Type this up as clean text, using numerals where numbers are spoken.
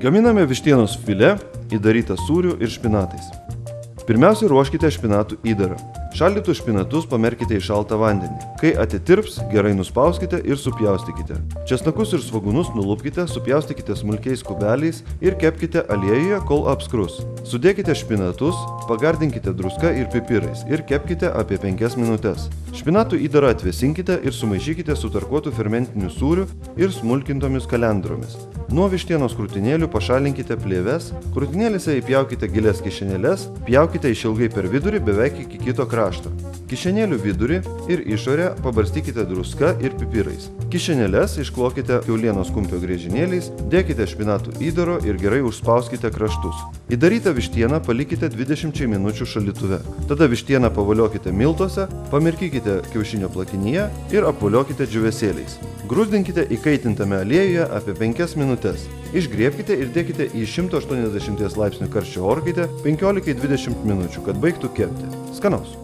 Gaminame vištienos filė, įdarytą sūriu ir špinatais. Pirmiausia, ruoškite špinatų įdarą. Šaldytus špinatus pamerkite į šaltą vandenį. Kai atitirps, gerai nuspauskite ir supjaustykite. Česnakus ir svogūnus nulupkite, supjaustykite smulkiais kubeliais ir kepkite aliejuje, kol apskrus. Sudėkite špinatus, pagardinkite druska ir pipirais ir kepkite apie 5 minutes. Špinatų įdarą atvėsinkite ir sumaišykite su tarkuotu fermentiniu sūriu ir smulkintomis kalendromis. Nuo vištienos krūtinėlių pašalinkite plėves, krūtinėlėse įpjaukite gilias kišenėles, pjaukite išilgai per vidurį beveik iki kito krašto. Kišenėlių vidurį ir išorę pabarstykite druska ir pipirais. Kišenėles išklokite kiaulienos kumpio griežinėliais, dėkite špinatų įdaro ir gerai užspauskite kraštus. Įdarytą vištieną palikite 20 minučių šaldytuve. Tada vištieną pavoliokite miltuose, pamirkykite kiaušinio plakinyje ir apvoliokite džiūvėsėliais. Grūzdinkite įkaitintame aliejuje apie 5 minutes. Išgriebkite ir dėkite į 180 laipsnių karščio orkaitę 15-20 minučių, kad baigtų kepti. Skanaus!